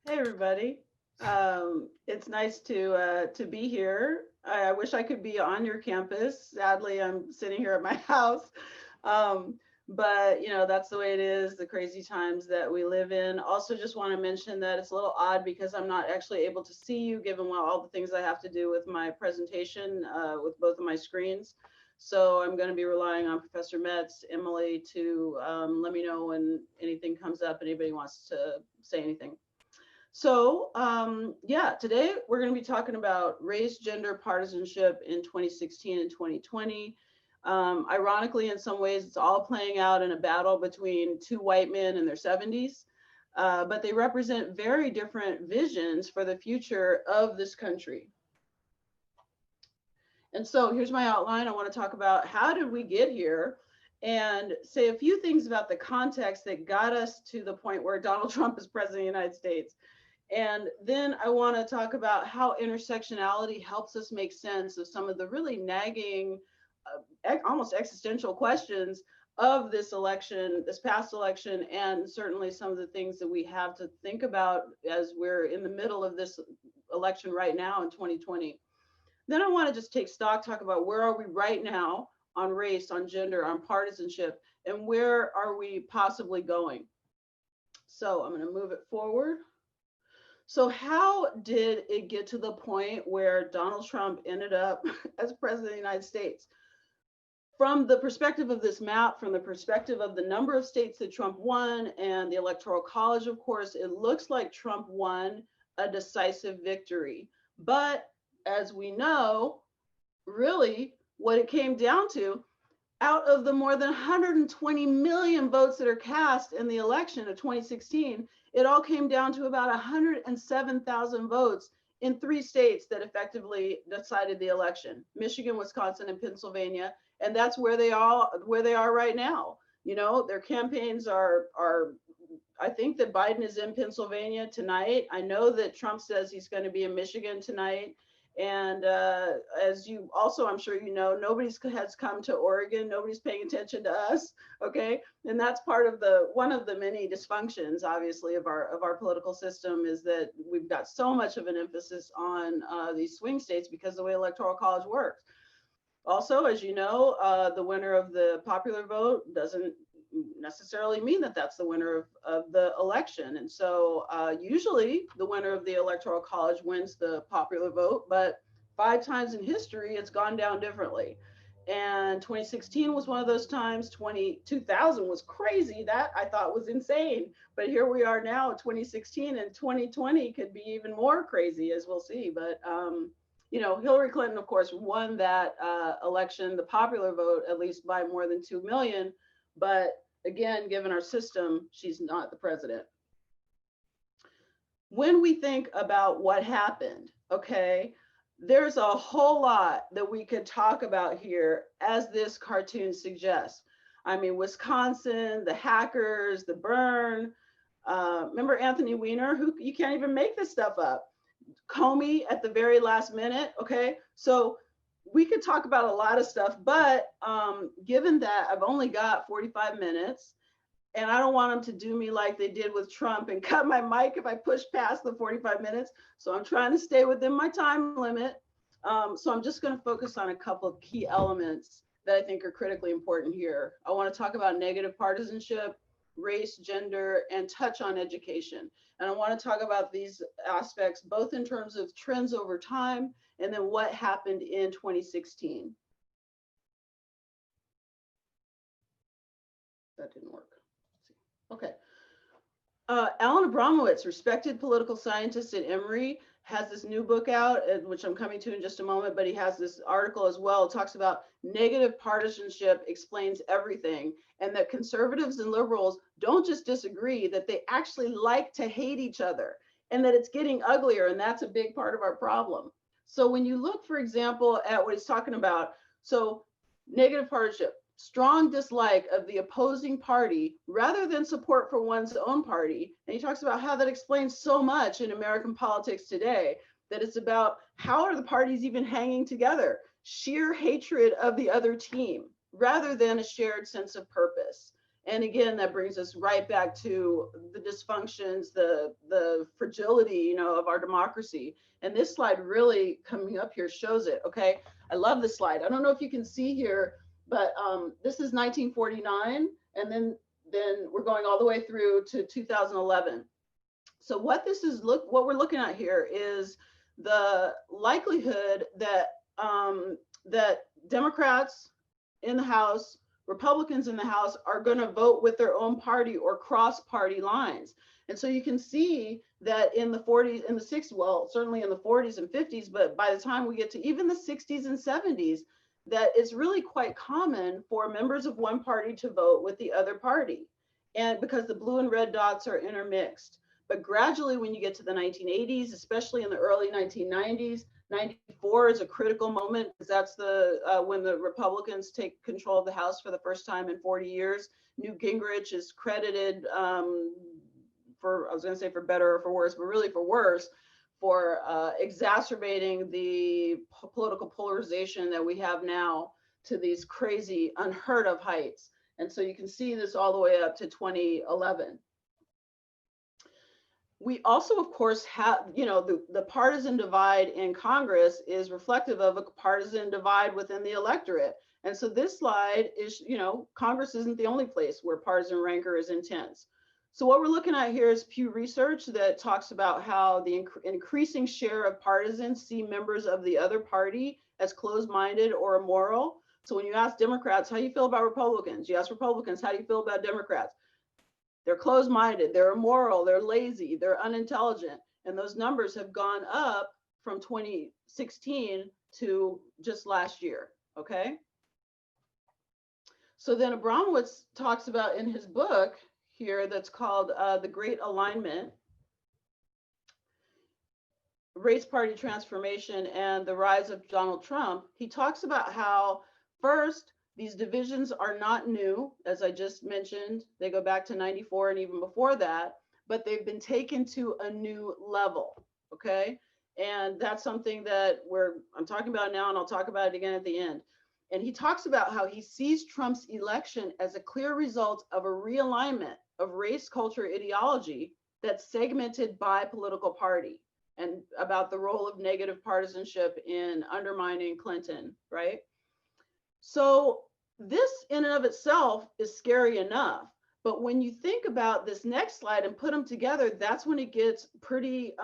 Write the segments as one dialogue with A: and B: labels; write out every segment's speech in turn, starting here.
A: Hey everybody. It's nice to be here. I wish I could be on your campus. Sadly, I'm sitting here at my house. Um, but you know, that's the way it is, the crazy times that we live in. Also, just want to mention that it's a little odd because I'm not actually able to see you given all the things I have to do with my presentation with both of my screens. So I'm going to be relying on Professor Metz, Emily to let me know when anything comes up, anybody wants to say anything. So, yeah, today we're going to be talking about race, gender, partisanship in 2016 and 2020. Ironically, in some ways, it's all playing out in a battle between two white men in their 70s, but they represent very different visions for the future of this country. And so here's my outline. I want to talk about how did we get here and say a few things about the context that got us to the point where Donald Trump is president of the United States. And then I want to talk about how intersectionality helps us make sense of some of the really nagging, almost existential questions of this election, this past election, and certainly some of the things that we have to think about as we're in the middle of this election right now in 2020. Then I want to just take stock, talk about where are we right now on race, on gender, on partisanship, and where are we possibly going. So I'm going to move it forward. So how did it get to the point where Donald Trump ended up as president of the United States? From the perspective of this map, from the perspective of the number of states that Trump won and the Electoral College, of course, it looks like Trump won a decisive victory. But as we know, really what it came down to, out of the more than 120 million votes that are cast in the election of 2016, it all came down to about 107,000 votes in 3 states that effectively decided the election: Michigan, Wisconsin, and Pennsylvania. And that's where they are right now. You know, their campaigns are I think that Biden is in Pennsylvania tonight. I know that Trump says he's going to be in Michigan tonight. And as you also, I'm sure you know, nobody has come to Oregon. Nobody's paying attention to us. Okay, and that's part of one of the many dysfunctions, obviously, of our political system is that we've got so much of an emphasis on these swing states because of the way Electoral College works. Also, as you know, the winner of the popular vote doesn't necessarily mean that that's the winner of the election. And so usually the winner of the Electoral College wins the popular vote, but 5 times in history, it's gone down differently. And 2016 was one of those times. 2000 was crazy. That I thought was insane. But here we are now, 2016, and 2020 could be even more crazy, as we'll see. But you know, Hillary Clinton, of course, won that election, the popular vote, at least by more than 2 million. But again, given our system, she's not the president. When we think about what happened, okay, there's a whole lot that we could talk about here, as this cartoon suggests. I mean, Wisconsin, the hackers, the burn. Remember Anthony Weiner? Who, you can't even make this stuff up. Comey at the very last minute. Okay, so we could talk about a lot of stuff, but given that I've only got 45 minutes and I don't want them to do me like they did with Trump and cut my mic if I push past the 45 minutes. So I'm trying to stay within my time limit. So I'm just going to focus on a couple of key elements that I think are critically important here. I want to talk about negative partisanship, race, gender, and touch on education. And I want to talk about these aspects both in terms of trends over time and then what happened in 2016. That didn't work. Okay. Alan Abramowitz, respected political scientist at Emory, has this new book out, which I'm coming to in just a moment, but he has this article as well. It talks about negative partisanship explains everything, and that conservatives and liberals don't just disagree, that they actually like to hate each other, and that it's getting uglier, and that's a big part of our problem. So when you look, for example, at what he's talking about, so negative partisanship, strong dislike of the opposing party rather than support for one's own party. And he talks about how that explains so much in American politics today, that it's about how are the parties even hanging together? Sheer hatred of the other team rather than a shared sense of purpose. And again, that brings us right back to the dysfunctions, the fragility, you know, of our democracy. And this slide really coming up here shows it. Okay, I love this slide. I don't know if you can see here, but this is 1949, and then we're going all the way through to 2011. So what this is what we're looking at here is the likelihood that that Democrats in the House, Republicans in the House are going to vote with their own party or cross party lines. And so you can see that in the 40s, in the 60s, well, certainly in the 40s and 50s, but by the time we get to even the 60s and 70s, that it's really quite common for members of one party to vote with the other party. And because the blue and red dots are intermixed. But gradually, when you get to the 1980s, especially in the early 1990s, 94 is a critical moment because that's the when the Republicans take control of the House for the first time in 40 years. Newt Gingrich is credited for, I was going to say for better or for worse, but really for worse, for exacerbating the political polarization that we have now to these crazy, unheard of heights. And so you can see this all the way up to 2011. We also, of course, have, you know, the partisan divide in Congress is reflective of a partisan divide within the electorate. And so this slide is, you know, Congress isn't the only place where partisan rancor is intense. So what we're looking at here is Pew Research that talks about how the increasing share of partisans see members of the other party as closed-minded or immoral. So when you ask Democrats, how do you feel about Republicans? You ask Republicans, how do you feel about Democrats? They're closed-minded, they're immoral, they're lazy, they're unintelligent. And those numbers have gone up from 2016 to just last year, okay? So then Abramowitz talks about in his book here that's called The Great Alignment, Race Party Transformation and the Rise of Donald Trump. He talks about how first, these divisions are not new, as I just mentioned. They go back to 94 and even before that, but they've been taken to a new level, okay? And that's something that I'm talking about now, and I'll talk about it again at the end. And he talks about how he sees Trump's election as a clear result of a realignment of race culture ideology that's segmented by political party, and about the role of negative partisanship in undermining Clinton, right? So this in and of itself is scary enough, but when you think about this next slide and put them together, that's when it gets pretty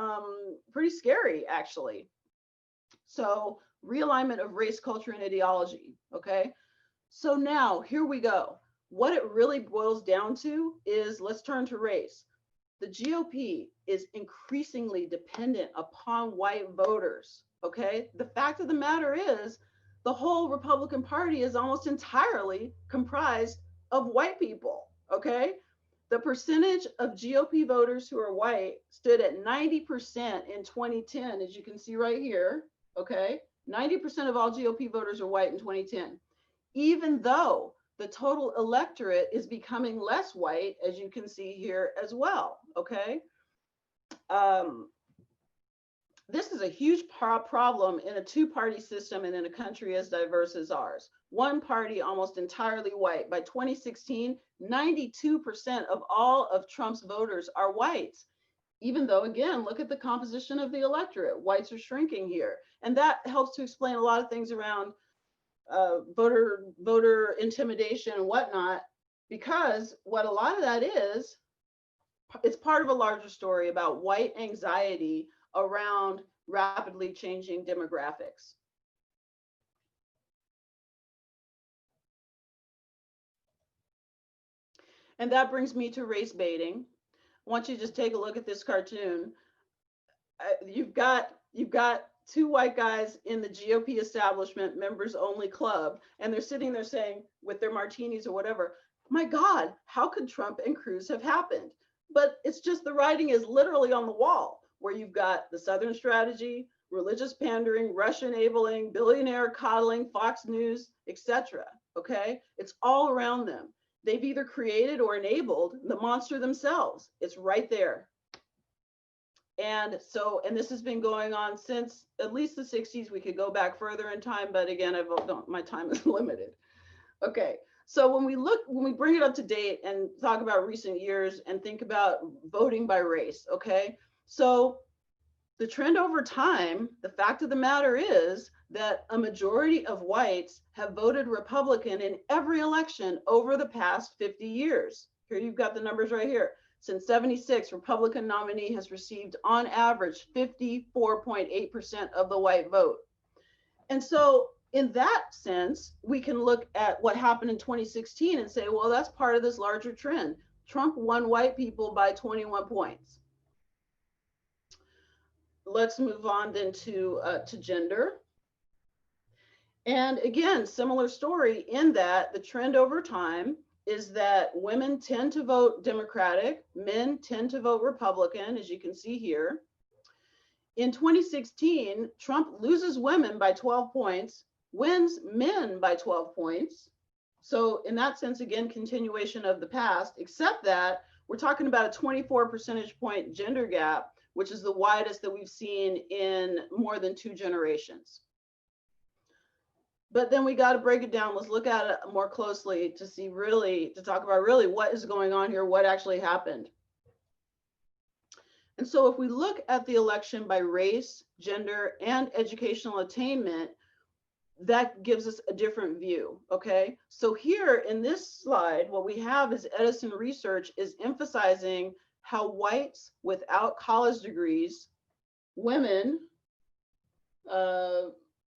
A: scary, actually. So realignment of race, culture, and ideology, okay? So now here we go. What it really boils down to is, let's turn to race. The GOP is increasingly dependent upon white voters, okay? The fact of the matter is, the whole Republican Party is almost entirely comprised of white people, okay? The percentage of GOP voters who are white stood at 90% in 2010, as you can see right here, okay? 90% of all GOP voters are white in 2010, even though the total electorate is becoming less white, as you can see here as well, okay? This is a huge problem in a two-party system and in a country as diverse as ours. One party almost entirely white. By 2016, 92% of all of Trump's voters are whites, even though, again, look at the composition of the electorate. Whites are shrinking here. And that helps to explain a lot of things around voter intimidation and whatnot, because what a lot of that is, it's part of a larger story about white anxiety around rapidly changing demographics. And that brings me to race baiting. I want you to just take a look at this cartoon. You've got two white guys in the GOP establishment members only club, and they're sitting there saying, with their martinis or whatever, my God, how could Trump and Cruz have happened? But it's just, the writing is literally on the wall, where you've got the Southern strategy, religious pandering, Russian enabling, billionaire coddling, Fox News, etc. Okay, it's all around them. They've either created or enabled the monster themselves. It's right there. And so, and this has been going on since at least the 60s. We could go back further in time, but again, my time is limited. Okay, So when we bring it up to date and talk about recent years and think about voting by race, okay? So the trend over time, the fact of the matter is that a majority of whites have voted Republican in every election over the past 50 years. Here you've got the numbers right here. Since 76, Republican nominee has received on average 54.8% of the white vote. And so in that sense, we can look at what happened in 2016 and say, well, that's part of this larger trend. Trump won white people by 21 points. Let's move on then to gender. And again, similar story in that the trend over time is that women tend to vote Democratic, men tend to vote Republican, as you can see here. In 2016, Trump loses women by 12 points, wins men by 12 points. So in that sense, again, continuation of the past, except that we're talking about a 24 percentage point gender gap, which is the widest that we've seen in more than 2 generations. But then we got to break it down. Let's look at it more closely to see really, to talk about really what is going on here, what actually happened. And so if we look at the election by race, gender, and educational attainment, that gives us a different view, okay? So here in this slide, what we have is Edison research is emphasizing how whites without college degrees, women,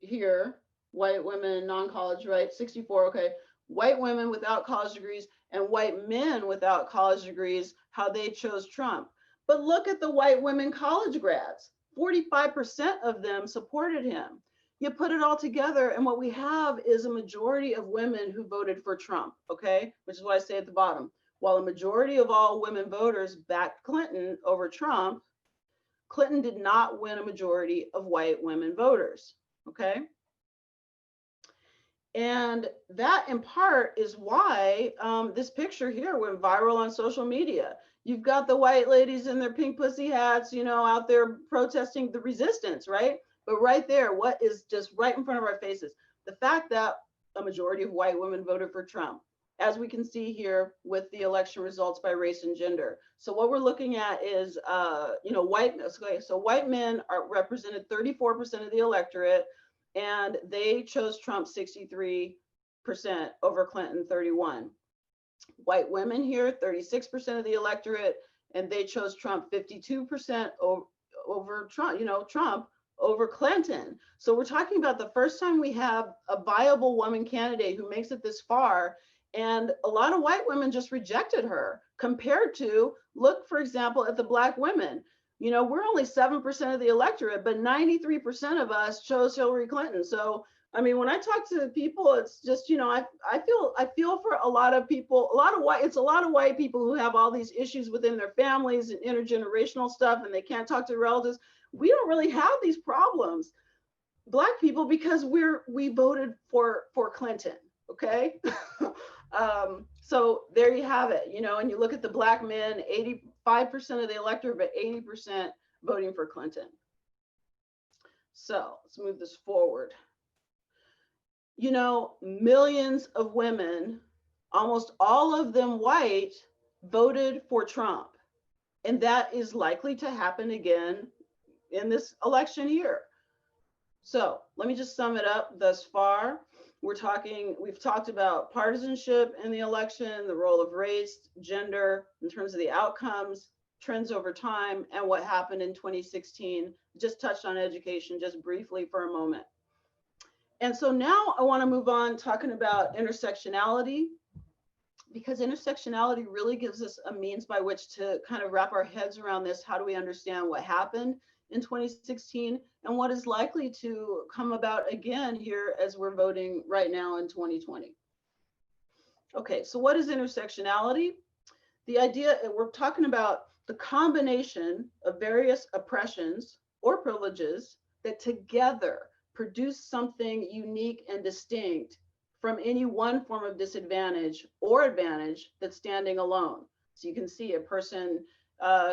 A: here, white women, non-college, right, 64, okay, white women without college degrees and white men without college degrees, how they chose Trump. But look at the white women college grads, 45% of them supported him. You put it all together and what we have is a majority of women who voted for Trump, okay? Which is what I say at the bottom. While a majority of all women voters backed Clinton over Trump, Clinton did not win a majority of white women voters, okay? And that in part is why this picture here went viral on social media. You've got the white ladies in their pink pussy hats, you know, out there protesting the resistance, right? But right there, what is just right in front of our faces? The fact that a majority of white women voted for Trump, as we can see here with the election results by race and gender. So what we're looking at is, you know, so white men are represented 34% of the electorate, and they chose Trump 63% over Clinton 31. White women here, 36% of the electorate, and they chose Trump 52% over Trump, you know, Trump over Clinton. So we're talking about the first time we have a viable woman candidate who makes it this far, and a lot of white women just rejected her compared to, look, for example, at the Black women. You know, we're only 7% of the electorate, but 93% of us chose Hillary Clinton. So, I mean, when I talk to people, it's just, you know, I feel for a lot of people, it's a lot of white people who have all these issues within their families and intergenerational stuff, and they can't talk to their relatives. We don't really have these problems, Black people, because we voted for Clinton, okay? So there you have it, you know, and you look at the Black men, 85% of the electorate, but 80% voting for Clinton. So let's move this forward. You know, millions of women, almost all of them white, voted for Trump. And that is likely to happen again in this election year. So let me just sum it up thus far. We've talked about partisanship in the election, the role of race, gender, in terms of the outcomes, trends over time, and what happened in 2016. Just touched on education just briefly for a moment. And so now I want to move on talking about intersectionality, because intersectionality really gives us a means by which to kind of wrap our heads around this. How do we understand what happened in 2016 and what is likely to come about again here as we're voting right now in 2020? Okay, so what is intersectionality? The idea, we're talking about the combination of various oppressions or privileges that together produce something unique and distinct from any one form of disadvantage or advantage that's standing alone. So you can see a person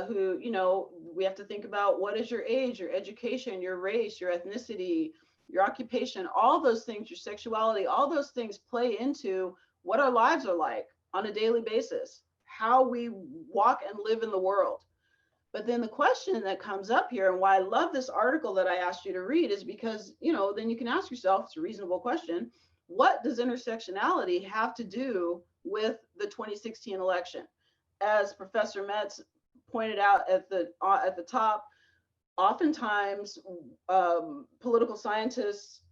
A: who, you know, we have to think about what is your age, your education, your race, your ethnicity, your occupation, all those things, your sexuality, all those things play into what our lives are like on a daily basis, how we walk and live in the world. But then the question that comes up here, and why I love this article that I asked you to read, is because, then you can ask yourself, it's a reasonable question, what does intersectionality have to do with the 2016 election? As Professor Metz pointed out at the top, oftentimes political scientists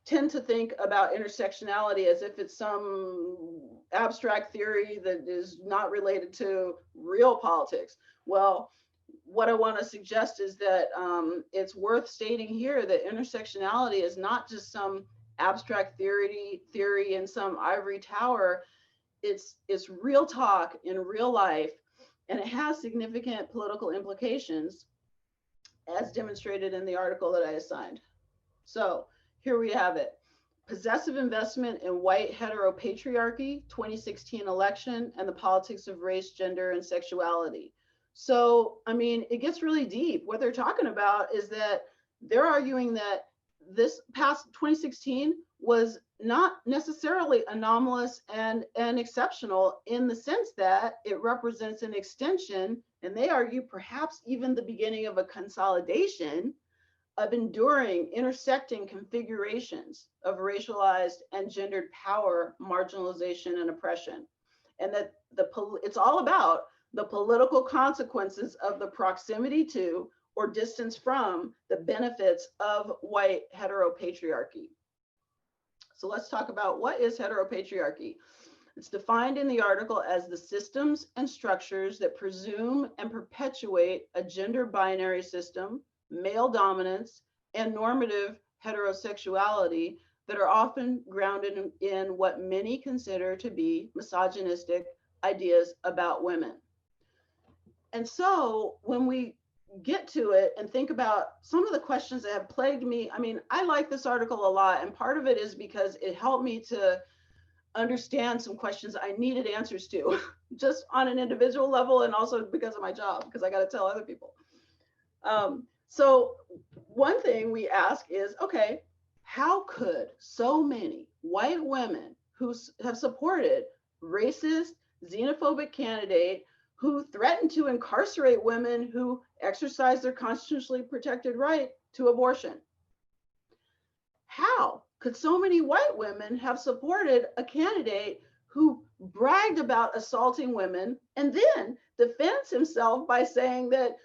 A: tend to think about intersectionality as if it's some abstract theory that is not related to real politics. Well, what I want to suggest is that it's worth stating here that intersectionality is not just some abstract theory in some ivory tower. It's real talk in real life, and it has significant political implications, as demonstrated in the article that I assigned. So here we have it. Possessive investment in white heteropatriarchy, 2016 election, and the politics of race, gender, and sexuality. So, I mean, it gets really deep. What they're talking about is that they're arguing that this past 2016 was not necessarily anomalous and exceptional, in the sense that it represents an extension, and they argue perhaps even the beginning of a consolidation of enduring, intersecting configurations of racialized and gendered power, marginalization, and oppression. And that it's all about the political consequences of the proximity to or distance from the benefits of white heteropatriarchy. So let's talk about what is heteropatriarchy. It's defined in the article as the systems and structures that presume and perpetuate a gender binary system, male dominance, and normative heterosexuality that are often grounded in what many consider to be misogynistic ideas about women. And so when we get to it and think about some of the questions that have plagued me, I mean, I like this article a lot, and part of it is because it helped me to understand some questions I needed answers to, just on an individual level, and also because of my job, because I got to tell other people. So one thing we ask is, okay, how could so many white women who have supported racist, xenophobic candidate who threatened to incarcerate women who exercise their constitutionally protected right to abortion, how could so many white women have supported a candidate who bragged about assaulting women and then defends himself by saying that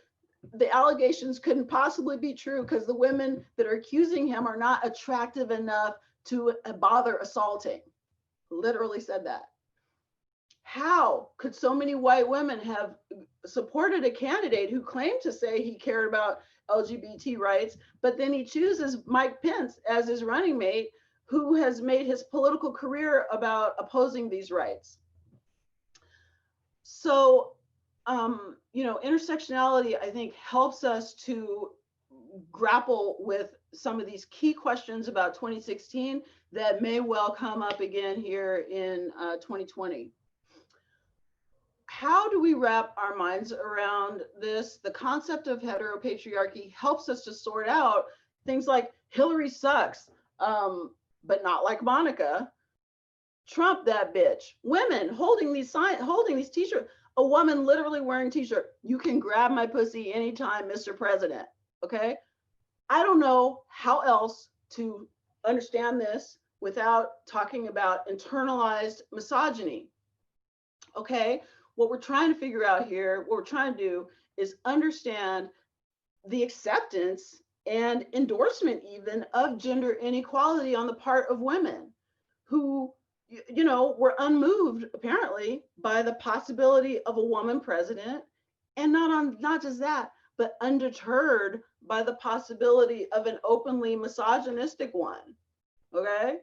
A: the allegations couldn't possibly be true because the women that are accusing him are not attractive enough to bother assaulting? Literally said that. How could so many white women have supported a candidate who claimed to say he cared about LGBT rights, but then he chooses Mike Pence as his running mate, who has made his political career about opposing these rights? So, intersectionality, I think, helps us to grapple with some of these key questions about 2016 that may well come up again here in 2020. How do we wrap our minds around this? The concept of heteropatriarchy helps us to sort out things like Hillary sucks, but not like Monica. Trump that bitch. Women holding these t-shirts. A woman literally wearing t-shirt. You can grab my pussy anytime, Mr. President. Okay. I don't know how else to understand this without talking about internalized misogyny. Okay. What we're trying to figure out here, what we're trying to do is understand the acceptance and endorsement even of gender inequality on the part of women who, were unmoved apparently by the possibility of a woman president, and not just that, but undeterred by the possibility of an openly misogynistic one. Okay,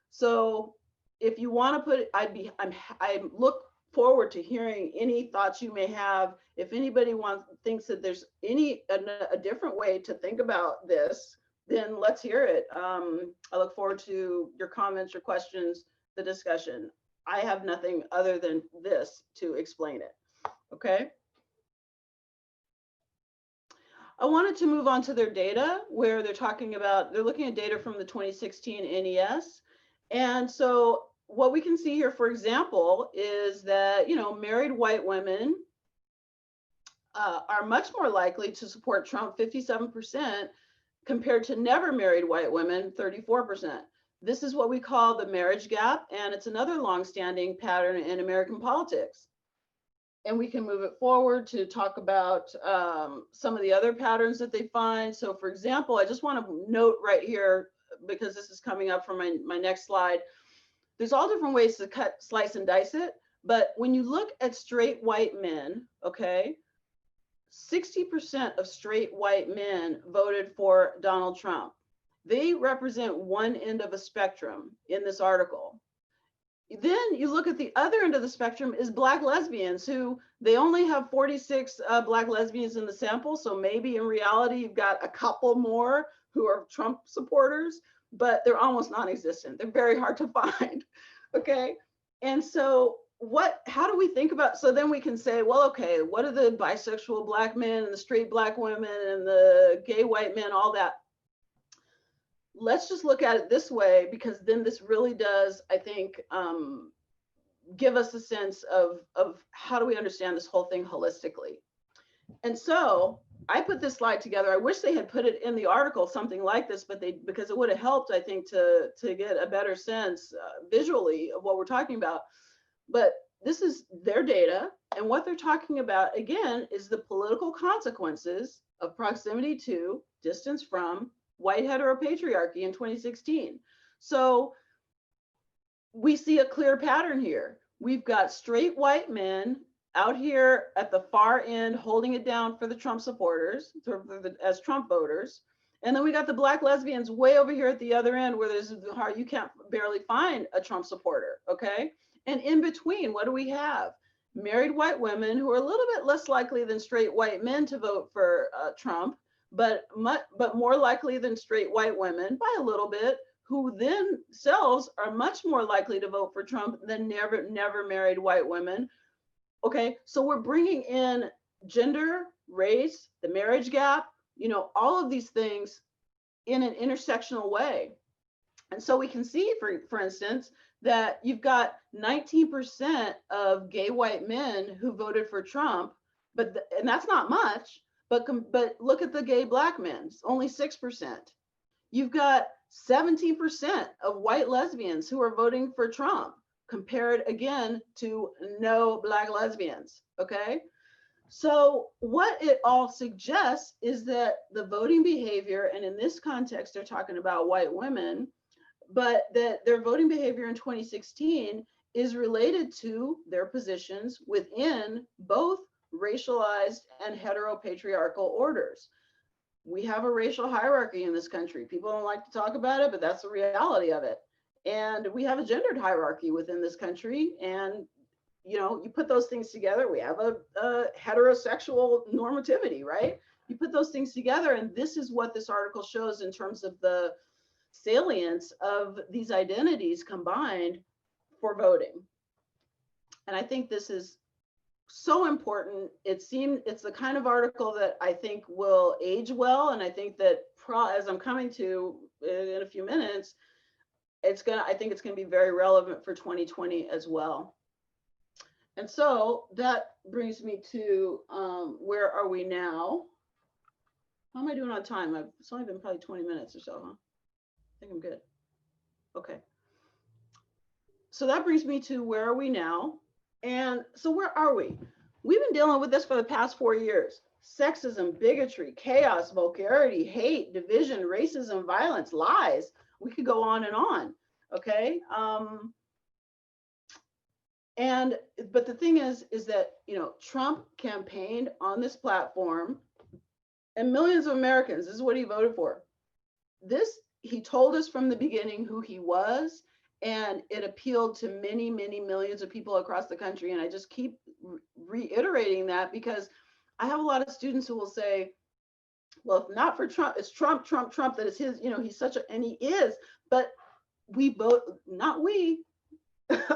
A: so if you want to put it, I look forward to hearing any thoughts you may have. If anybody thinks that there's a different way to think about this, then let's hear it. I look forward to your comments, your questions, the discussion. I have nothing other than this to explain it. Okay. I wanted to move on to their data, where they're looking at data from the 2016 NES. And so what we can see here, for example, is that, you know, married white women are much more likely to support Trump, 57%, compared to never married white women, 34%. This is what we call the marriage gap, and it's another longstanding pattern in American politics. And we can move it forward to talk about some of the other patterns that they find. So for example, I just want to note right here, because this is coming up from my next slide, there's all different ways to cut, slice, and dice it. But when you look at straight white men, okay, 60% of straight white men voted for Donald Trump. They represent one end of a spectrum in this article. Then you look at the other end of the spectrum is Black lesbians, who they only have 46 Black lesbians in the sample. So maybe in reality, you've got a couple more who are Trump supporters, but they're almost non-existent. They're very hard to find, okay? And so how do we think about, so then we can say, well, okay, what are the bisexual Black men and the straight Black women and the gay white men, all that? Let's just look at it this way, because then this really does, I think, give us a sense of how do we understand this whole thing holistically. And so I put this slide together. I wish they had put it in the article, something like this, but because it would have helped, I think, to get a better sense visually of what we're talking about. But this is their data, and what they're talking about, again, is the political consequences of proximity to, distance from, white heteropatriarchy in 2016. So we see a clear pattern here. We've got straight white men out here at the far end holding it down for the Trump supporters, as Trump voters. And then we got the Black lesbians way over here at the other end, where you can't barely find a Trump supporter, okay? And in between, what do we have? Married white women who are a little bit less likely than straight white men to vote for Trump, but more likely than straight white women by a little bit, who themselves are much more likely to vote for Trump than never married white women. Okay, so we're bringing in gender, race, the marriage gap, you know, all of these things in an intersectional way. And so we can see, for instance, that you've got 19% of gay white men who voted for Trump, and that's not much. But look at the gay Black men, it's only 6%. You've got 17% of white lesbians who are voting for Trump, compared again to no Black lesbians, okay? So what it all suggests is that the voting behavior, and in this context, they're talking about white women, but that their voting behavior in 2016 is related to their positions within both racialized and heteropatriarchal orders. We have a racial hierarchy in this country. People don't like to talk about it, but that's the reality of it. And we have a gendered hierarchy within this country. And, you know, you put those things together, we have a heterosexual normativity, right? You put those things together, and this is what this article shows in terms of the salience of these identities combined for voting. And I think this is so important. It's the kind of article that I think will age well, and I think that as I'm coming to in a few minutes, I think it's going to be very relevant for 2020 as well. And so that brings me to where are we now? How am I doing on time? It's only been probably 20 minutes or so, huh? I think I'm good. Okay. So that brings me to where are we now? And so where are we? We've been dealing with this for the past 4 years. Sexism, bigotry, chaos, vulgarity, hate, division, racism, violence, lies. We could go on and on, okay? But the thing is that, you know, Trump campaigned on this platform, and millions of Americans, this is what he voted for. He told us from the beginning who he was, and it appealed to many, many millions of people across the country. And I just keep reiterating that, because I have a lot of students who will say, well, if not for Trump, it's Trump, that is his, you know, he's such a, and he is, but we vote, not we,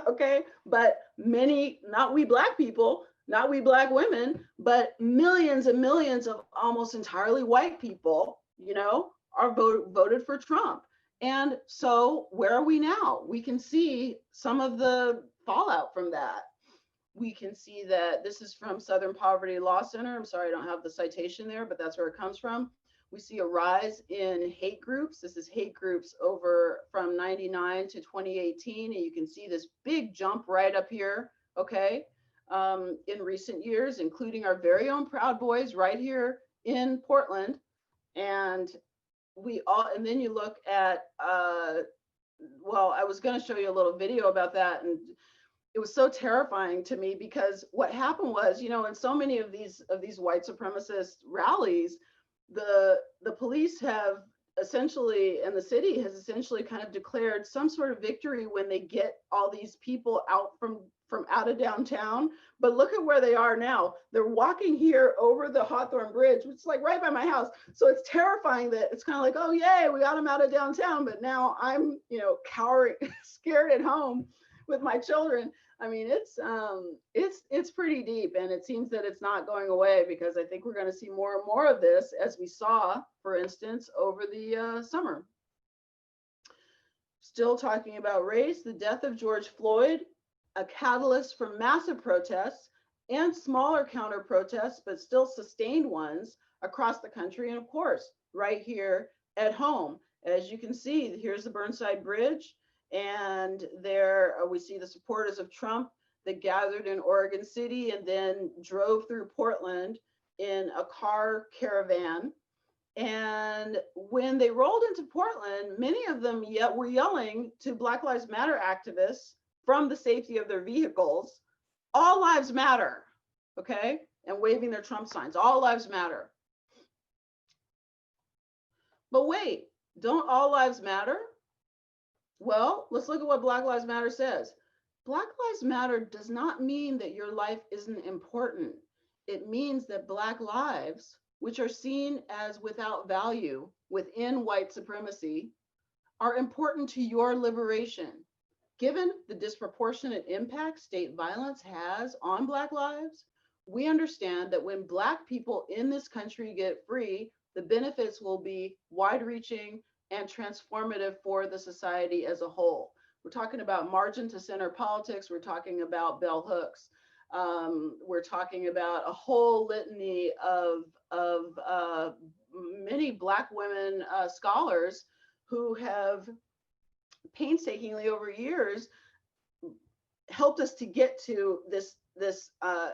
A: okay, but many, not we Black people, not we Black women, but millions and millions of almost entirely white people, you know, are voted for Trump. And so where are we now? We can see some of the fallout from that. We can see that this is from Southern Poverty Law Center. I'm sorry, I don't have the citation there, but that's where it comes from. We see a rise in hate groups. This is hate groups over from 99 to 2018. And you can see this big jump right up here, okay, in recent years, including our very own Proud Boys right here in Portland. And and then you look at, well, I was going to show you a little video about that, and it was so terrifying to me because what happened was, you know, in so many of these white supremacist rallies, the police have essentially, and the city has essentially kind of declared some sort of victory when they get all these people out from out of downtown. But look at where they are now. They're walking here over the Hawthorne Bridge, which is like right by my house. So it's terrifying that it's kind of like, oh, yay, we got them out of downtown. But now I'm, you know, cowering, scared at home with my children. I mean, it's pretty deep, and it seems that it's not going away, because I think we're going to see more and more of this, as we saw, for instance, over the summer. Still talking about race, the death of George Floyd, a catalyst for massive protests and smaller counter protests, but still sustained ones across the country, and of course, right here at home. As you can see, here's the Burnside Bridge. And there we see the supporters of Trump that gathered in Oregon City and then drove through Portland in a car caravan. And when they rolled into Portland, many of them were yelling to Black Lives Matter activists from the safety of their vehicles, all lives matter, okay? And waving their Trump signs, all lives matter. But wait, don't all lives matter? Well, let's look at what Black Lives Matter says. Black Lives Matter does not mean that your life isn't important. It means that Black lives, which are seen as without value within white supremacy, are important to your liberation. Given the disproportionate impact state violence has on Black lives, we understand that when Black people in this country get free, the benefits will be wide-reaching and transformative for the society as a whole. We're talking about margin to center politics. We're talking about bell hooks. We're talking about a whole litany of many Black women scholars who have painstakingly over years helped us to get to this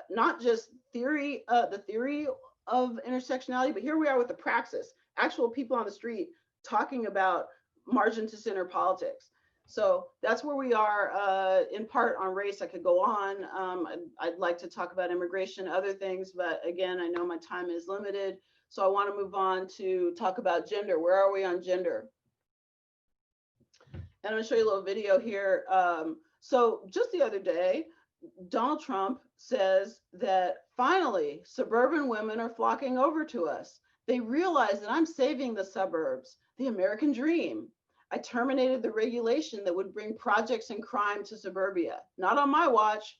A: not just theory, the theory of intersectionality, but here we are with the praxis, actual people on the street talking about margin to center politics. So that's where we are in part on race. I could go on. I'd like to talk about immigration, other things, but again, I know my time is limited. So I want to move on to talk about gender. Where are we on gender? And I'm going to show you a little video here. So just the other day, Donald Trump says that finally suburban women are flocking over to us. They realize that I'm saving the suburbs, the American dream. I terminated the regulation that would bring projects and crime to suburbia. Not on my watch.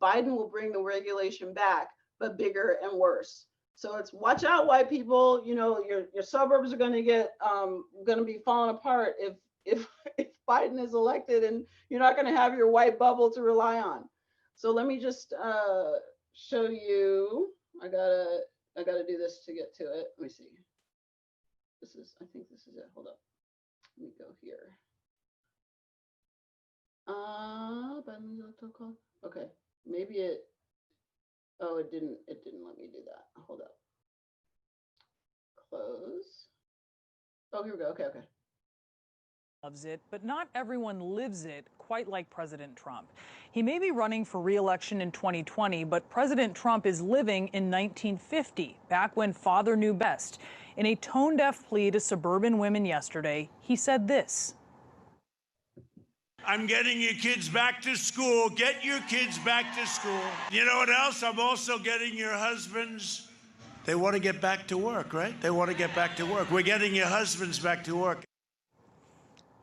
A: Biden will bring the regulation back, but bigger and worse. So it's watch out, white people. You know, your suburbs are going to get going to be falling apart if Biden is elected, and you're not going to have your white bubble to rely on. So let me just show you. I gotta do this to get to it. Let me see. I think this is it. Hold up. Let me go here. Okay, maybe it. Oh, it didn't let me do that. Hold up. Close. Oh, here we go. Okay.
B: Loves it, but not everyone lives it quite like President Trump. He may be running for re-election in 2020, but President Trump is living in 1950, back when father knew best. In a tone-deaf plea to suburban women yesterday, he said this.
C: I'm getting your kids back to school. Get your kids back to school. You know what else? I'm also getting your husbands. They want to get back to work, right? They want to get back to work. We're getting your husbands back to work.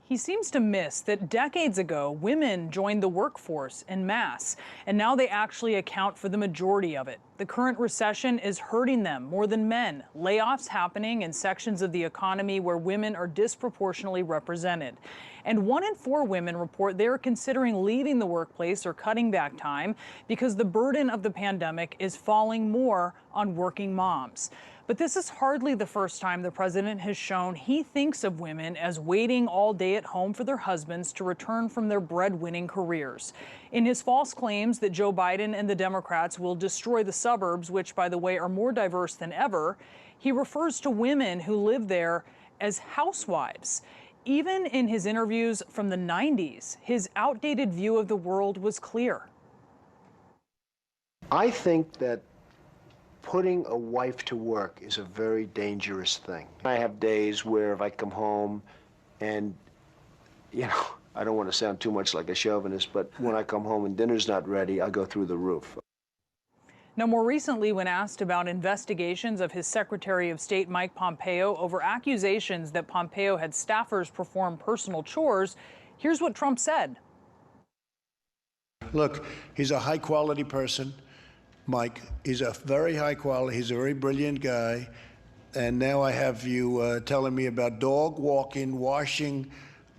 B: He seems to miss that decades ago, women joined the workforce en masse, and now they actually account for the majority of it. The current recession is hurting them more than men. Layoffs happening in sections of the economy where women are disproportionately represented. And 1 in 4 women report they are considering leaving the workplace or cutting back time because the burden of the pandemic is falling more on working moms. But this is hardly the first time the president has shown he thinks of women as waiting all day at home for their husbands to return from their breadwinning careers. In his false claims that Joe Biden and the Democrats will destroy the suburbs, which, by the way, are more diverse than ever, he refers to women who live there as housewives. Even in his interviews from the 90s, his outdated view of the world was clear.
D: I think that putting a wife to work is a very dangerous thing. I have days where if I come home and, I don't want to sound too much like a chauvinist, but when I come home and dinner's not ready, I go through the roof.
B: Now, more recently, when asked about investigations of his Secretary of State, Mike Pompeo, over accusations that Pompeo had staffers perform personal chores, here's what Trump said.
C: Look, he's a high-quality person. Mike, he's a very high quality, he's a very brilliant guy. And now I have you telling me about dog walking, washing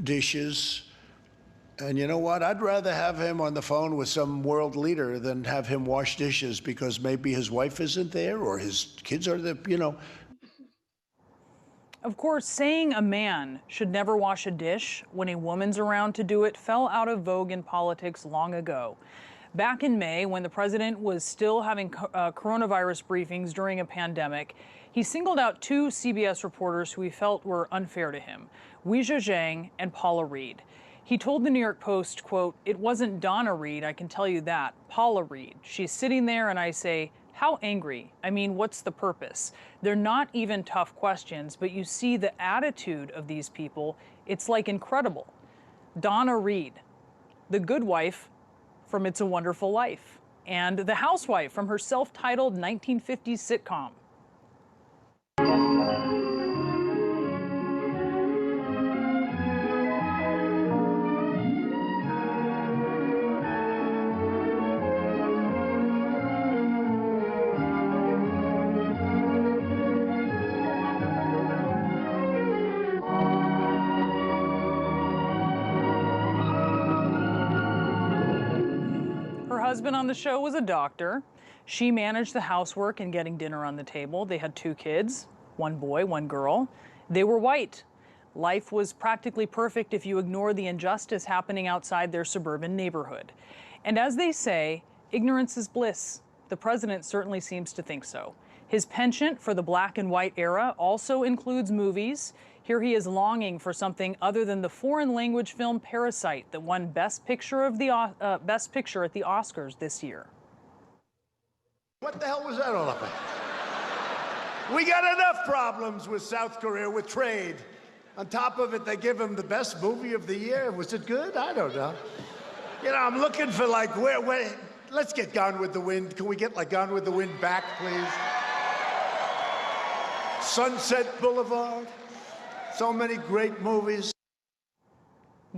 C: dishes. And you know what? I'd rather have him on the phone with some world leader than have him wash dishes because maybe his wife isn't there or his kids are there,
B: Of course, saying a man should never wash a dish when a woman's around to do it fell out of vogue in politics long ago. Back in May, when the president was still having coronavirus briefings during a pandemic, he singled out 2 CBS reporters who he felt were unfair to him, Weijia Zhang and Paula Reed. He told the New York Post, quote, "It wasn't Donna Reed, I can tell you that, Paula Reed. She's sitting there and I say, how angry? I mean, what's the purpose? They're not even tough questions, but you see the attitude of these people, it's like incredible." Donna Reed, the good wife from It's a Wonderful Life, and the housewife from her self-titled 1950s sitcom. Her husband on the show was a doctor. She managed the housework and getting dinner on the table. They had 2 kids, 1 boy, 1 girl. They were white. Life was practically perfect if you ignore the injustice happening outside their suburban neighborhood. And as they say, ignorance is bliss. The president certainly seems to think so. His penchant for the black and white era also includes movies. Here he is longing for something other than the foreign language film Parasite that won Best Picture at the Oscars this year.
C: What the hell was that all about? We got enough problems with South Korea with trade. On top of it, they give him the best movie of the year. Was it good? I don't know. I'm looking for where let's get Gone with the Wind. Can we get Gone with the Wind back, please? Sunset Boulevard. So many great movies.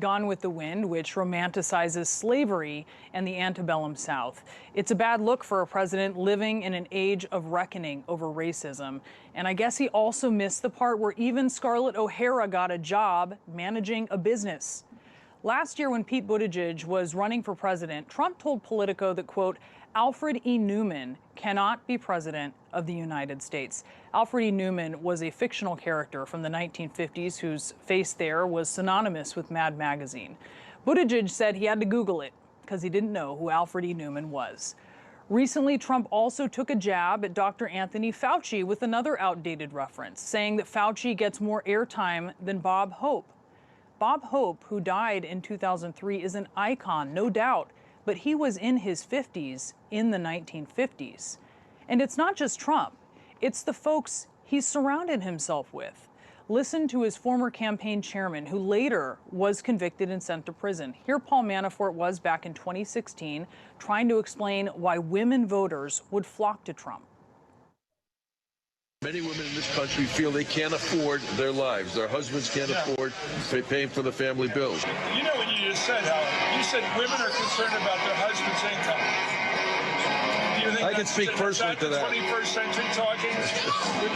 B: Gone with the Wind, which romanticizes slavery and the antebellum South. It's a bad look for a president living in an age of reckoning over racism. And I guess he also missed the part where even Scarlett O'Hara got a job managing a business. Last year, when Pete Buttigieg was running for president, Trump told Politico that, quote, Alfred E. Newman cannot be president of the United States. Alfred E. Newman was a fictional character from the 1950s whose face there was synonymous with Mad Magazine. Buttigieg said he had to Google it because he didn't know who Alfred E. Newman was. Recently, Trump also took a jab at Dr. Anthony Fauci with another outdated reference, saying that Fauci gets more airtime than Bob Hope. Bob Hope, who died in 2003, is an icon, no doubt, but he was in his 50s in the 1950s. And it's not just Trump, it's the folks he's surrounded himself with. Listen to his former campaign chairman, who later was convicted and sent to prison. Here Paul Manafort was back in 2016, trying to explain why women voters would flock to Trump.
E: Many women in this country feel they can't afford their lives. Their husbands can't afford paying for the family bills.
F: You know what you just said, Howard? You said women are concerned about their husband's income. Do you think
E: I can speak personally to that.
F: 21st century talking?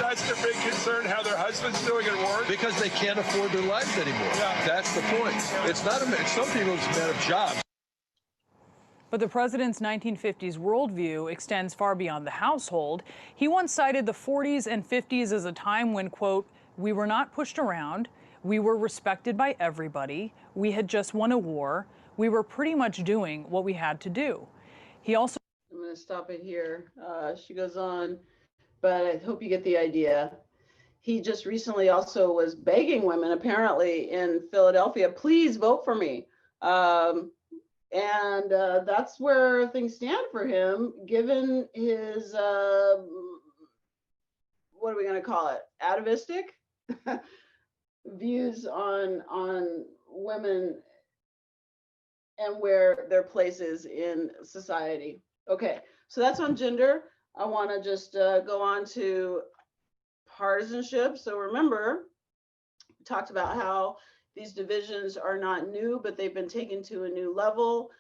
F: That's their big concern, how their husband's doing at work?
E: Because they can't afford their lives anymore.
F: Yeah.
E: That's the point. It's not some people, it's a matter of jobs.
B: But the president's 1950s worldview extends far beyond the household. He once cited the 40s and 50s as a time when, quote, we were not pushed around, we were respected by everybody, we had just won a war, we were pretty much doing what we had to do. He also...
A: I'm going to stop it here. She goes on, but I hope you get the idea. He just recently also was begging women, apparently, in Philadelphia, please vote for me. And that's where things stand for him, given his, what are we going to call it, atavistic views on women and where their place is in society. Okay, so that's on gender. I want to just go on to partisanship. So remember, we talked about how these divisions are not new, but they've been taken to a new level.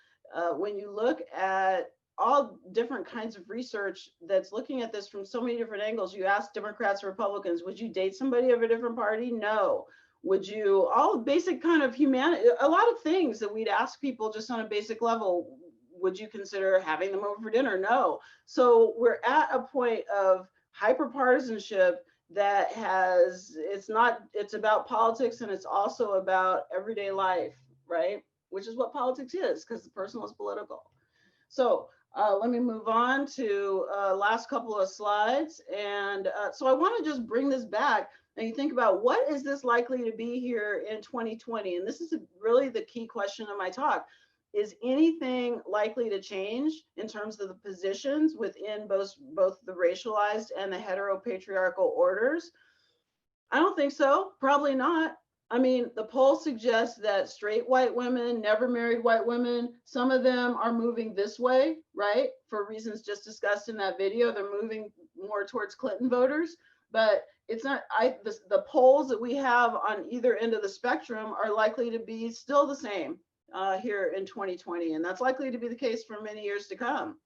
A: When you look at all different kinds of research that's looking at this from so many different angles, you ask Democrats, Republicans, would you date somebody of a different party? No. Would you, all basic kind of humanity, a lot of things that we'd ask people just on a basic level, would you consider having them over for dinner? No. So we're at a point of hyperpartisanship that it's about politics, and it's also about everyday life, right? Which is what politics is, because the personal is political. So let me move on to last couple of slides. And so I want to just bring this back, and you think about what is this likely to be here in 2020? And this is really the key question of my talk. Is anything likely to change in terms of the positions within both the racialized and the heteropatriarchal orders? I don't think so. Probably not. I mean, the poll suggests that straight white women, never married white women, some of them are moving this way, right? For reasons just discussed in that video, they're moving more towards Clinton voters. But it's not, the polls that we have on either end of the spectrum are likely to be still the same here in 2020. And that's likely to be the case for many years to come.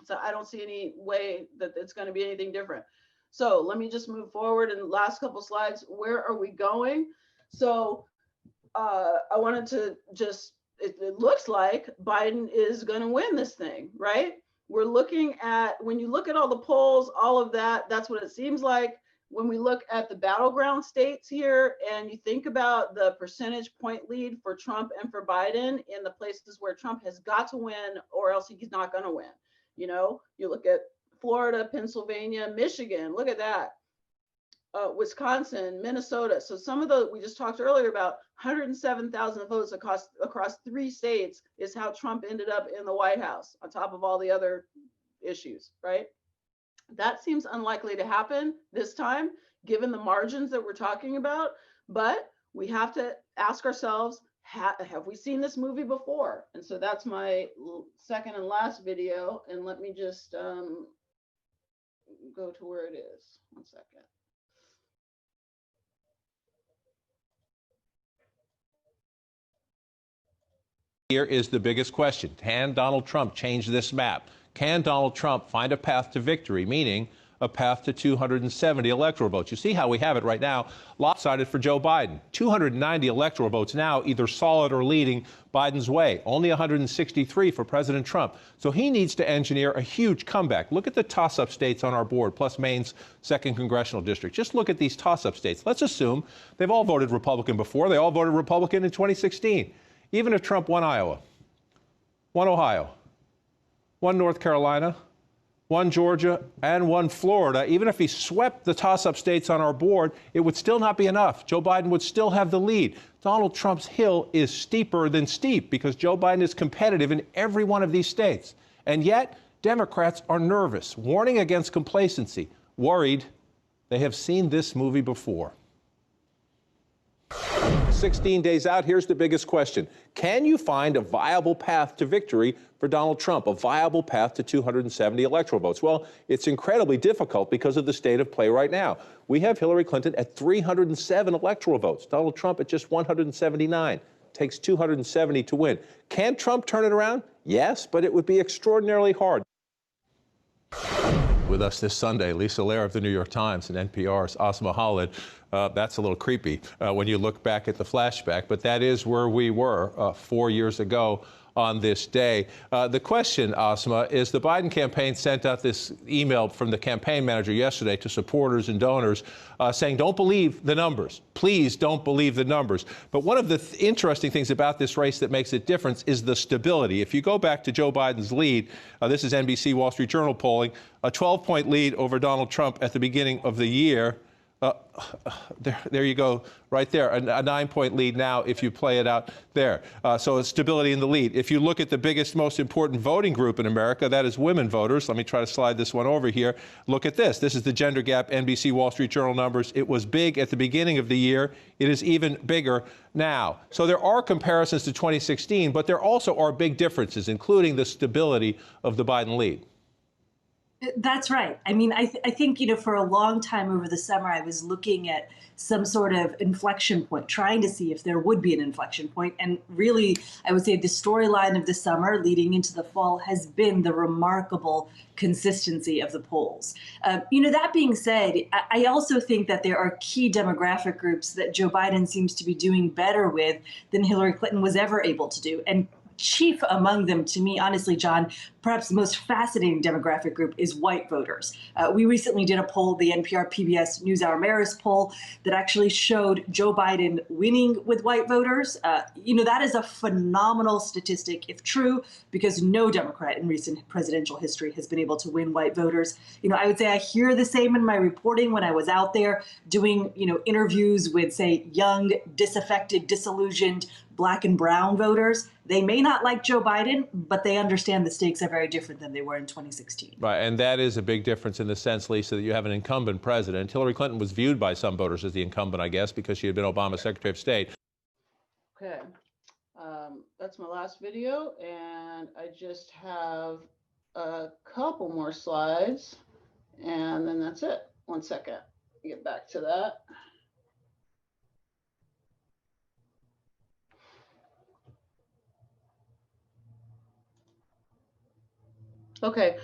A: So I don't see any way that it's going to be anything different. So let me just move forward in the last couple slides. Where are we going? So I wanted to just, it looks like Biden is going to win this thing, right? We're looking at, when you look at all the polls, all of that, that's what it seems like. When we look at the battleground states here and you think about the percentage point lead for Trump and for Biden in the places where Trump has got to win or else he's not going to win. You know, you look at Florida, Pennsylvania, Michigan, look at that. Wisconsin, Minnesota. So some of the, we just talked earlier about 107,000 votes across 3 states is how Trump ended up in the White House on top of all the other issues, right? That seems unlikely to happen this time, given the margins that we're talking about. But we have to ask ourselves, have we seen this movie before? And so that's my second and last video. And let me just go to where it is. 1 second.
G: Here is the biggest question. Can Donald Trump change this map? Can Donald Trump find a path to victory, meaning a path to 270 electoral votes? You see how we have it right now, lopsided for Joe Biden. 290 electoral votes now, either solid or leading Biden's way. Only 163 for President Trump. So he needs to engineer a huge comeback. Look at the toss-up states on our board, plus Maine's 2nd congressional district. Just look at these toss-up states. Let's assume they've all voted Republican before. They all voted Republican in 2016. Even if Trump won Iowa, won Ohio, won North Carolina, won Georgia, and won Florida, even if he swept the toss-up states on our board, it would still not be enough. Joe Biden would still have the lead. Donald Trump's hill is steeper than steep because Joe Biden is competitive in every one of these states. And yet, Democrats are nervous, warning against complacency, worried they have seen this movie before. 16 days out, here's the biggest question. Can you find a viable path to victory for Donald Trump, a viable path to 270 electoral votes? Well, it's incredibly difficult because of the state of play right now. We have Hillary Clinton at 307 electoral votes, Donald Trump at just 179. Takes 270 to win. Can Trump turn it around? Yes, but it would be extraordinarily hard. With us this Sunday, Lisa Lair of the New York Times and NPR's Asma Khalid. That's a little creepy when you look back at the flashback, but that is where we were 4 years ago on this day. The question, Asma, is the Biden campaign sent out this email from the campaign manager yesterday to supporters and donors saying, don't believe the numbers. Please don't believe the numbers. But one of the interesting things about this race that makes it different is the stability. If you go back to Joe Biden's lead, this is NBC Wall Street Journal polling, a 12-point lead over Donald Trump at the beginning of the year. There you go, right there, a 9-point lead now if you play it out there. So it's stability in the lead. If you look at the biggest, most important voting group in America, that is women voters. Let me try to slide this one over here. Look at this. This is the gender gap, NBC Wall Street Journal numbers. It was big at the beginning of the year. It is even bigger now. So there are comparisons to 2016, but there also are big differences, including the stability of the Biden lead.
H: That's right. I mean, I think, for a long time over the summer, I was looking at some sort of inflection point, trying to see if there would be an inflection point. And really, I would say the storyline of the summer leading into the fall has been the remarkable consistency of the polls. That being said, I also think that there are key demographic groups that Joe Biden seems to be doing better with than Hillary Clinton was ever able to do. And chief among them, to me, honestly, John, perhaps the most fascinating demographic group is white voters. We recently did a poll, the NPR PBS NewsHour Marist poll, that actually showed Joe Biden winning with white voters. That is a phenomenal statistic, if true, because no Democrat in recent presidential history has been able to win white voters. I would say I hear the same in my reporting when I was out there doing, interviews with, say, young, disaffected, disillusioned Black and brown voters. They may not like Joe Biden, but they understand the stakes are very different than they were in 2016.
G: Right, and that is a big difference in the sense, Lisa, that you have an incumbent president. Hillary Clinton was viewed by some voters as the incumbent, I guess, because she had been Obama's Secretary of State.
A: Okay, that's my last video, and I just have a couple more slides, and then that's it. 1 second, get back to that. Okay.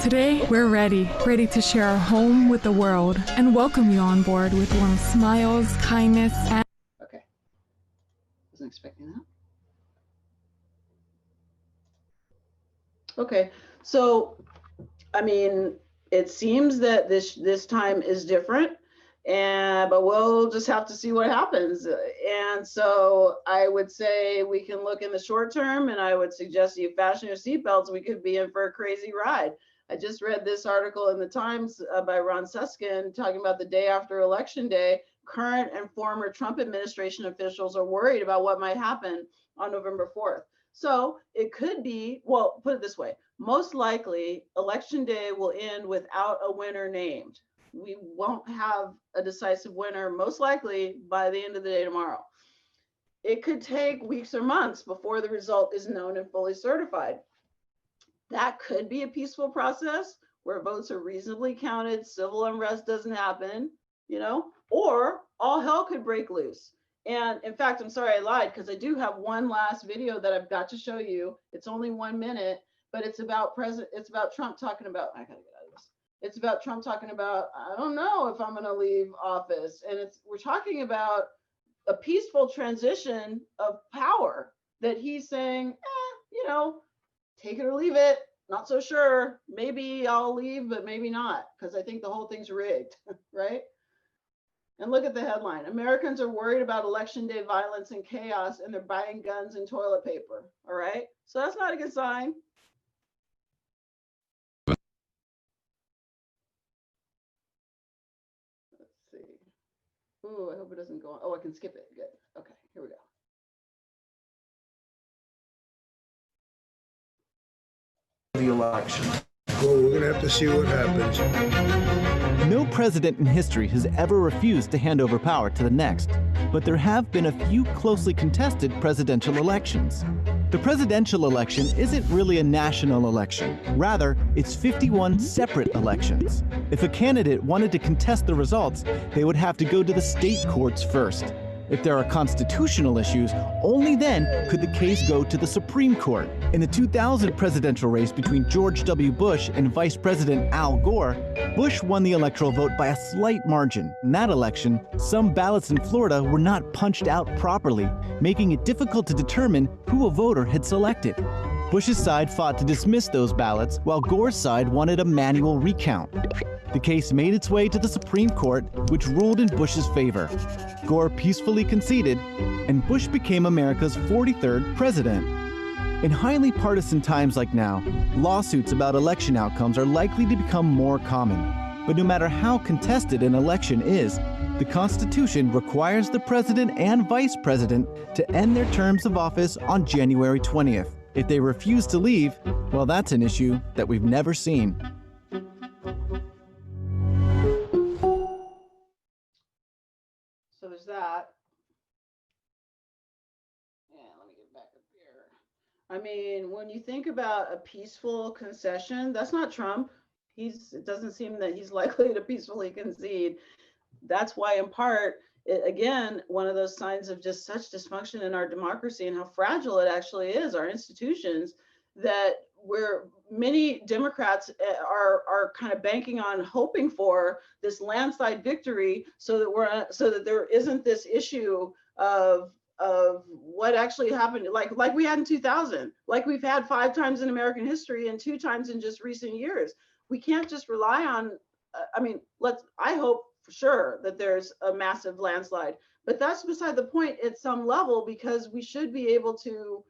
I: Today, we're ready to share our home with the world and welcome you on board with warm smiles, kindness, and...
A: Okay. Wasn't expecting that. Okay. So, I mean, it seems that this time is different, but we'll just have to see what happens. And so I would say we can look in the short term, and I would suggest you fasten your seatbelts. We could be in for a crazy ride. I just read this article in the Times by Ron Susskind talking about the day after Election Day. Current and former Trump administration officials are worried about what might happen on November 4th. So it could be, well, put it this way, most likely Election Day will end without a winner named. We won't have a decisive winner, most likely by the end of the day tomorrow. It could take weeks or months before the result is known and fully certified. That could be a peaceful process where votes are reasonably counted, civil unrest doesn't happen, or all hell could break loose. And in fact, I'm sorry I lied, because I do have one last video that I've got to show you. It's only 1 minute, but it's about Trump talking about, I gotta get out of this. It's about Trump talking about, I don't know if I'm going to leave office. And we're talking about a peaceful transition of power that he's saying, take it or leave it. Not so sure. Maybe I'll leave, but maybe not, because I think the whole thing's rigged, right? And look at the headline. Americans are worried about Election Day violence and chaos, and they're buying guns and toilet paper. All right. So that's not a good sign. Ooh, I hope it doesn't go on. Oh, I can skip it. Good. Okay, here we go.
J: The election.
D: Well, we're going to have to see what happens.
J: No president in history has ever refused to hand over power to the next, but there have been a few closely contested presidential elections. The presidential election isn't really a national election. Rather, it's 51 separate elections. If a candidate wanted to contest the results, they would have to go to the state courts first. If there are constitutional issues, only then could the case go to the Supreme Court. In the 2000 presidential race between George W. Bush and Vice President Al Gore, Bush won the electoral vote by a slight margin. In that election, some ballots in Florida were not punched out properly, making it difficult to determine who a voter had selected. Bush's side fought to dismiss those ballots, while Gore's side wanted a manual recount. The case made its way to the Supreme Court, which ruled in Bush's favor. Gore peacefully conceded, and Bush became America's 43rd president. In highly partisan times like now, lawsuits about election outcomes are likely to become more common. But no matter how contested an election is, the Constitution requires the president and vice president to end their terms of office on January 20th. If they refuse to leave, well, that's an issue that we've never seen.
A: So there's that. Yeah, let me get back up here. I mean, when you think about a peaceful concession, that's not Trump. It doesn't seem that he's likely to peacefully concede. That's why, in part, again, one of those signs of just such dysfunction in our democracy and how fragile it actually is, our institutions, that where many Democrats are kind of banking on hoping for this landslide victory so that there isn't this issue of what actually happened, like we had in 2000, like we've had 5 times in American history and 2 times in just recent years. We can't just rely on, I hope for sure that there's a massive landslide, but that's beside the point at some level, because we should be able to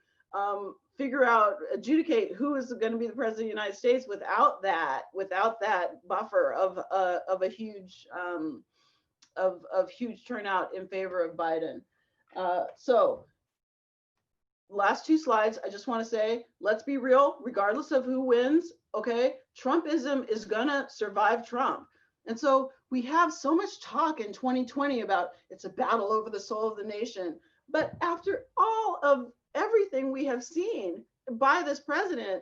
A: adjudicate who is going to be the president of the United States without that buffer of a huge huge turnout in favor of Biden. So last 2 slides, I just want to say, let's be real, regardless of who wins, okay, Trumpism is gonna survive Trump. And so we have so much talk in 2020 about it's a battle over the soul of the nation. But after all of everything we have seen by this president,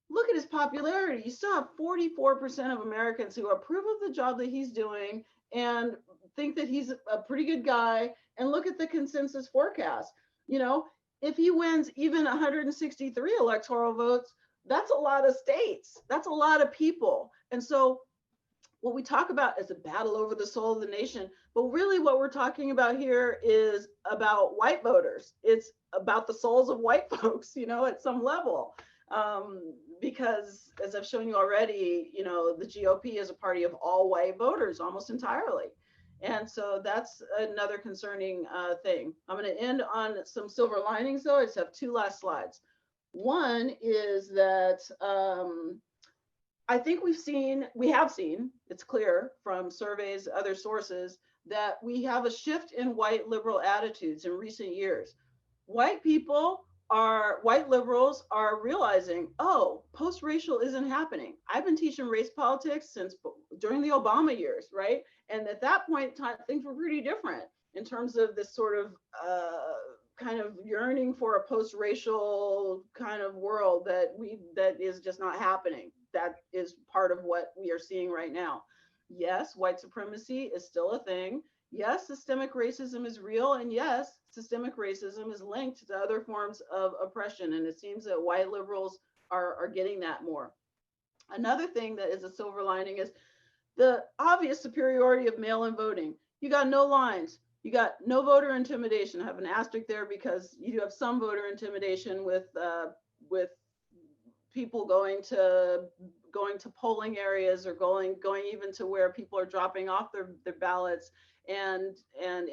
A: look at his popularity. You still have 44% of Americans who approve of the job that he's doing and think that he's a pretty good guy. And look at the consensus forecast. You know, if he wins even 163 electoral votes, that's a lot of states. That's a lot of people. And so what we talk about is a battle over the soul of the nation, but really what we're talking about here is about white voters. It's about the souls of white folks, you know, at some level. Because as I've shown you already, you know, the GOP is a party of all white voters almost entirely. And so that's another concerning thing. I'm going to end on some silver linings though. I just have 2 last slides. One is that I think we have seen, it's clear from surveys, other sources, that we have a shift in white liberal attitudes in recent years. White liberals are realizing, oh, post-racial isn't happening. I've been teaching race politics since during the Obama years, right? And at that point in time, things were pretty different in terms of this sort of kind of yearning for a post-racial kind of world that is just not happening. That is part of what we are seeing right now. Yes, white supremacy is still a thing. Yes, systemic racism is real. And yes, systemic racism is linked to other forms of oppression. And it seems that white liberals are getting that more. Another thing that is a silver lining is the obvious superiority of mail-in voting. You got no lines. You got no voter intimidation. I have an asterisk there because you do have some voter intimidation with people going to polling areas or going even to where people are dropping off their ballots and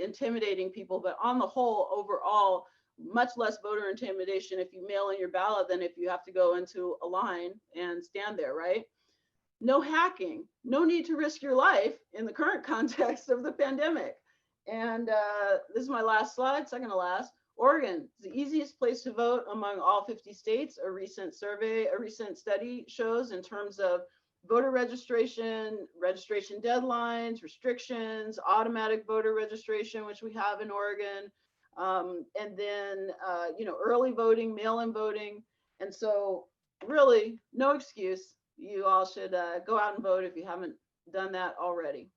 A: intimidating people. But on the whole, overall, much less voter intimidation if you mail in your ballot than if you have to go into a line and stand there, right? No hacking, no need to risk your life in the current context of the pandemic. And this is my last slide, second to last. Oregon is the easiest place to vote among all 50 states. A recent study shows in terms of voter registration deadlines, restrictions, automatic voter registration, which we have in Oregon, and then early voting, mail-in voting. And so really no excuse. You all should go out and vote if you haven't done that already.